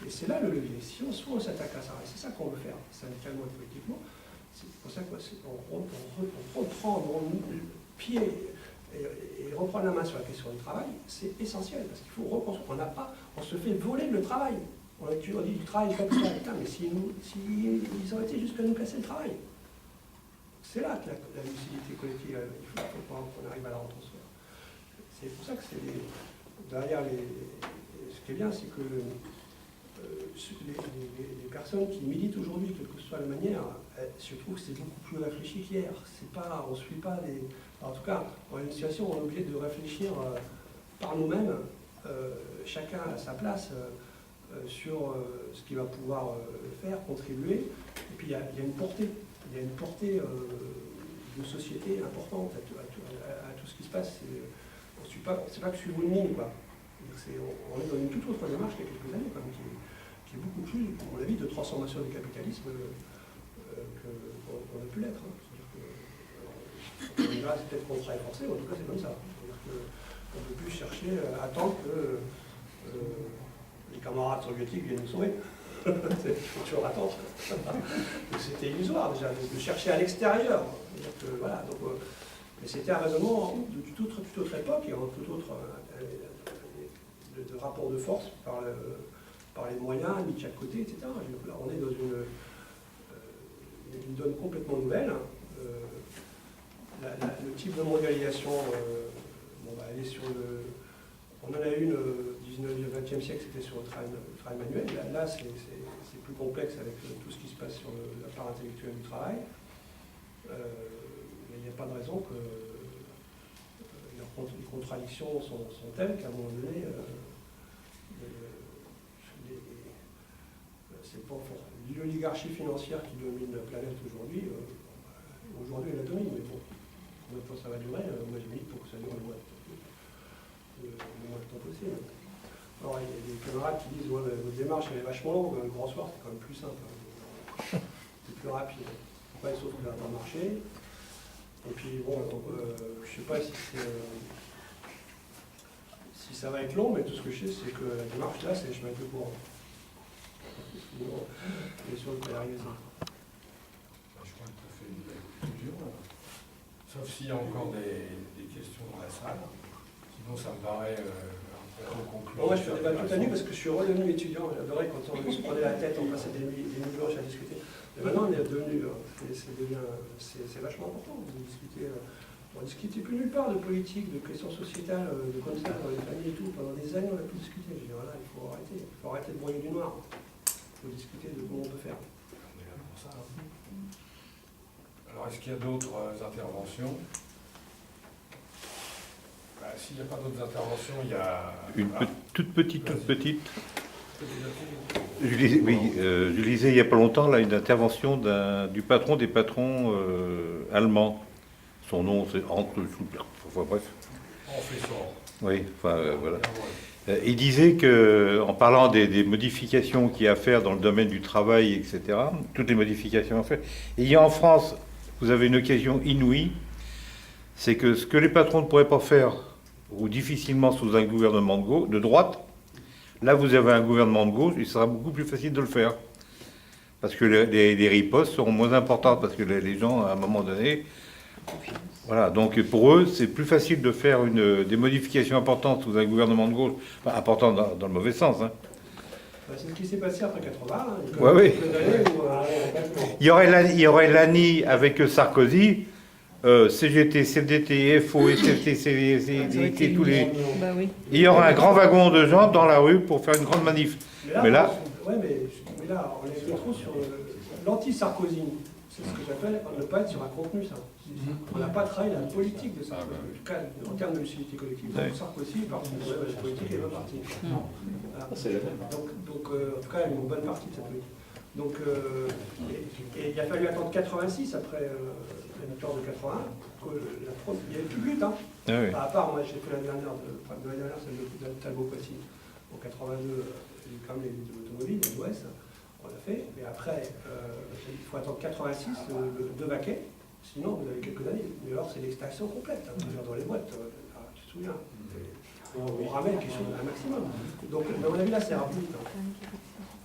c'est là le levier. Si on s'attaque à ça, et c'est ça qu'on veut faire, syndicalement et politiquement, c'est pour ça qu'on reprend le pied et reprendre la main sur la question du travail, c'est essentiel, parce qu'il faut reconstruire. On se fait voler le travail. On dit du travail capital, mais s'ils auraient été jusqu'à nous casser le travail. C'est là que la lucidité collective, il faut qu'on arrive à la reconstruire. C'est pour ça que derrière ce qui est bien, c'est que les personnes qui militent aujourd'hui, quelle que soit la manière, je trouve que c'est beaucoup plus réfléchi qu'hier. On ne suit pas les... En tout cas, dans une situation où on est obligé de réfléchir par nous-mêmes, chacun à sa place, sur ce qu'il va pouvoir faire, contribuer. Et puis il y a une portée. Il y a une portée de société importante à tout ce qui se passe. C'est pas que suivre une ligne, quoi. On est dans une toute autre démarche qu'il y a quelques années, quand même, qui est beaucoup plus, à mon avis, de transformation du capitalisme qu'on a pu l'être. C'est peut-être qu'on travaille forcé, en tout cas c'est comme ça. On ne peut plus chercher à attendre que les camarades soviétiques viennent nous sauver. Il faut toujours attendre. C'était illusoire déjà, de chercher à l'extérieur. Voilà, mais c'était un raisonnement de toute autre époque et en tout autre de rapport de force par les moyens mis de chaque côté, etc. Là, on est dans une donne complètement nouvelle. Le type de mondialisation, elle est sur le... On en a eu une au 19e, 20e siècle, c'était sur le travail manuel. Là c'est plus complexe avec tout ce qui se passe sur la part intellectuelle du travail. Mais il n'y a pas de raison que les contradictions sont telles qu'à un moment donné, c'est pas l'oligarchie financière qui domine la planète aujourd'hui. Aujourd'hui, elle la domine, mais bon, combien de temps ça va durer? Moi, je milite pour que ça dure le moins de temps possible. Alors, il y a des camarades qui disent ouais, votre démarche elle est vachement longue, le grand soir c'est quand même plus simple, c'est plus rapide. Après, sauf que ça n'a pas marché. Et puis bon, je ne sais pas si ça va être long, mais tout ce que je sais, c'est que la démarche là, c'est le chemin de courant. Bien sûr, vous pouvez arriver ça. Je crois que tu as fait une belle lecture, sauf s'il y a encore des questions dans la salle. Sinon, ça me paraît conclure. Moi, je fais des débats toute la nuit parce que je suis redevenu étudiant. J'adorais quand on se prenait la tête, on passait des nuits blanches à discuter. Et maintenant, on est devenu, c'est vachement important de discuter. On ne discutait plus nulle part de politique, de questions sociétales, de comme ça, dans les familles et tout. Pendant des années, on a tout discuté. Je dis, voilà, il faut arrêter de broyer du noir. Il faut discuter de comment on peut faire. On est là pour ça. Alors, est-ce qu'il y a d'autres interventions? S'il n'y a pas d'autres interventions, il y a... Une toute petite. Je lisais il n'y a pas longtemps là, une intervention du patron des patrons allemands. Son nom, c'est Hans Schubert. Enfin, bref. On fait fort. Oui, enfin, voilà. Il disait qu'en parlant des modifications qu'il y a à faire dans le domaine du travail, etc., toutes les modifications à faire, il y a en France, vous avez une occasion inouïe, c'est que ce que les patrons ne pourraient pas faire, ou difficilement sous un gouvernement de droite, là vous avez un gouvernement de gauche, il sera beaucoup plus facile de le faire. Parce que les ripostes seront moins importantes, parce que les gens, à un moment donné... Voilà, donc pour eux, c'est plus facile de faire des modifications importantes sous un gouvernement de gauche, enfin, importantes dans le mauvais sens. Hein. C'est ce qui s'est passé après 80. Hein, oui. Il y aurait l'ANI avec Sarkozy, CGT, CFDT, FO, SFT, CVT, tous les... Bah oui. Il y aura un grand wagon de gens dans la rue pour faire une grande manif. Mais là on est trop sur l'anti-Sarkozy. C'est ce que j'appelle ne pas être sur un contenu, ça. On n'a pas travaillé la politique de Sarkozy, en tout cas en termes de lucidité collective. Donc Sarkozy, par contre, la politique est pas partie. Voilà. Donc, en tout cas, une bonne partie de cette politique. Donc, et il a fallu attendre 86 après la victoire de 81. Il n'y avait plus de lutte. Hein. Ah oui. À part, moi j'ai fait l'année dernière, celle de Talbot-Poissy. En 82, il y a eu quand même les automobiles, les OS. On l'a fait, mais après, il faut attendre 86 de vaquer, sinon vous avez quelques années. Mais alors c'est l'extinction complète, hein, dans les boîtes, tu te souviens. on ramène quelque chose un maximum. Donc, à mon avis, là, c'est rapide.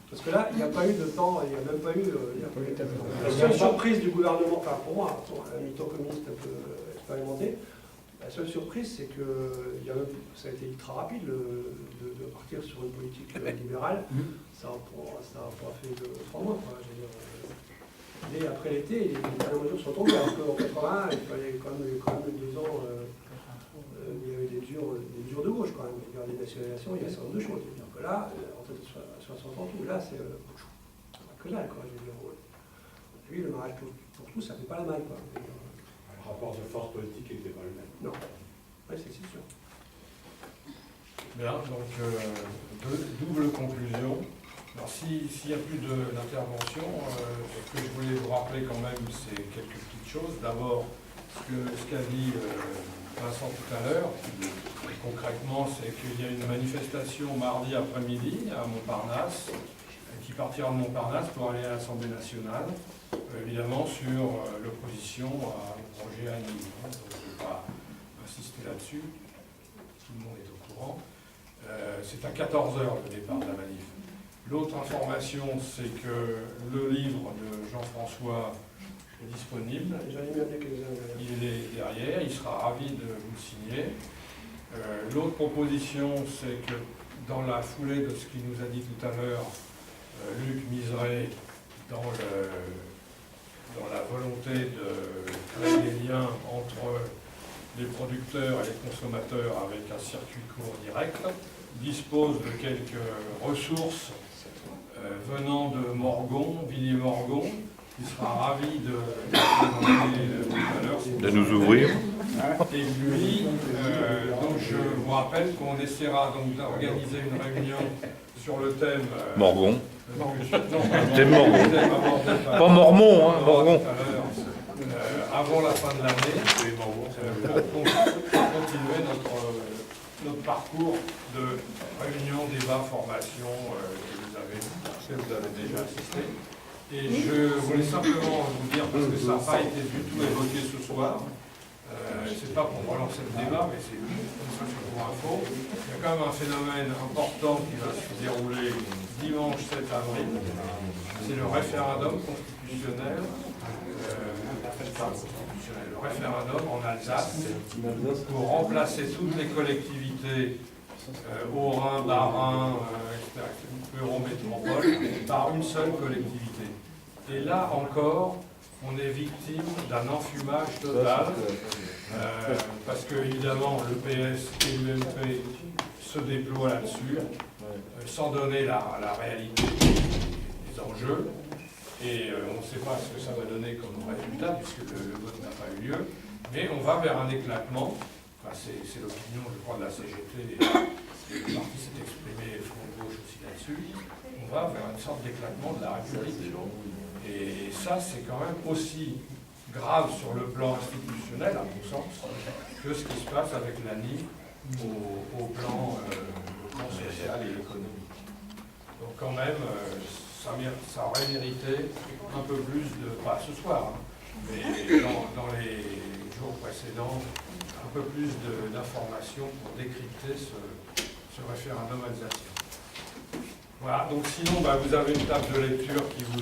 Parce que là, il n'y a pas eu de temps, il n'y a même pas eu. La seule surprise du gouvernement, enfin pour moi, un militant communiste un peu expérimenté, la seule surprise, c'est que ça a été ultra rapide de partir sur une politique libérale. Ça n'a pas fait 3 mois. Quoi, je veux dire. Et après l'été, les dernières mesures sont tombées. Alors qu'en 80, il fallait quand même 2 ans, il y avait des durs de gauche quand même. Il y avait des nationalisations, il y a un certain nombre de choses. C'est-à-dire que là, en tête de 60 ans, tout, là, c'est que dalle. Quoi, je veux dire. Lui, le mariage pour tous, ça ne fait pas la maille. Quoi. Le rapport de force politique n'était pas le même. Non, oui, c'est sûr. Bien, donc double conclusion. Alors s'il n'y a plus d'intervention, ce que je voulais vous rappeler quand même, c'est quelques petites choses. D'abord, ce qu'a dit Vincent tout à l'heure, concrètement, c'est qu'il y a une manifestation mardi après-midi à Montparnasse, qui partira de Montparnasse pour aller à l'Assemblée nationale, évidemment sur l'opposition au projet ANI. Donc je ne vais pas insister là-dessus, tout le monde est au courant. C'est à 14 h le départ de la manif. L'autre information, c'est que le livre de Jean-François est disponible. Il est derrière, il sera ravi de vous le signer. L'autre proposition, c'est que dans la foulée de ce qu'il nous a dit tout à l'heure, Luc Miseret, dans la volonté de créer des liens entre les producteurs et les consommateurs avec un circuit court direct, dispose de quelques ressources venant de Morgon, Villiers Morgon, qui sera ravi de nous ouvrir. Et lui, donc je vous rappelle qu'on essaiera donc d'organiser une réunion sur le thème Morgon. Thème Morgon. Pas Mormon, hein, Morgon. Avant la fin de l'année, pour continuer notre parcours de réunion, débat, formation que vous avez déjà assisté. Et je voulais simplement vous dire, parce que ça n'a pas été du tout évoqué ce soir, c'est pas pour relancer le débat, mais c'est pour info. Il y a quand même un phénomène important qui va se dérouler dimanche 7 avril. C'est le référendum constitutionnel. Le référendum en Alsace pour remplacer toutes les collectivités Haut-Rhin, Bas-Rhin, Eurométropole par une seule collectivité. Et là encore, on est victime d'un enfumage total parce que évidemment le PS et l'UMP se déploient là-dessus sans donner la réalité des enjeux. Et on ne sait pas ce que ça va donner comme résultat, puisque le vote n'a pas eu lieu. Mais on va vers un éclatement. Enfin, c'est l'opinion, je crois, de la CGT, et le parti s'est exprimé, le Front de gauche aussi là-dessus. On va vers une sorte d'éclatement de la République. Et ça, c'est quand même aussi grave sur le plan institutionnel, à mon sens, que ce qui se passe avec l'ANI au plan social et économique. Donc quand même, ça aurait mérité un peu plus de, pas ce soir, hein, mais dans les jours précédents, un peu plus d'informations pour décrypter ce référendum alsacien. Voilà, donc sinon, vous avez une table de lecture qui vous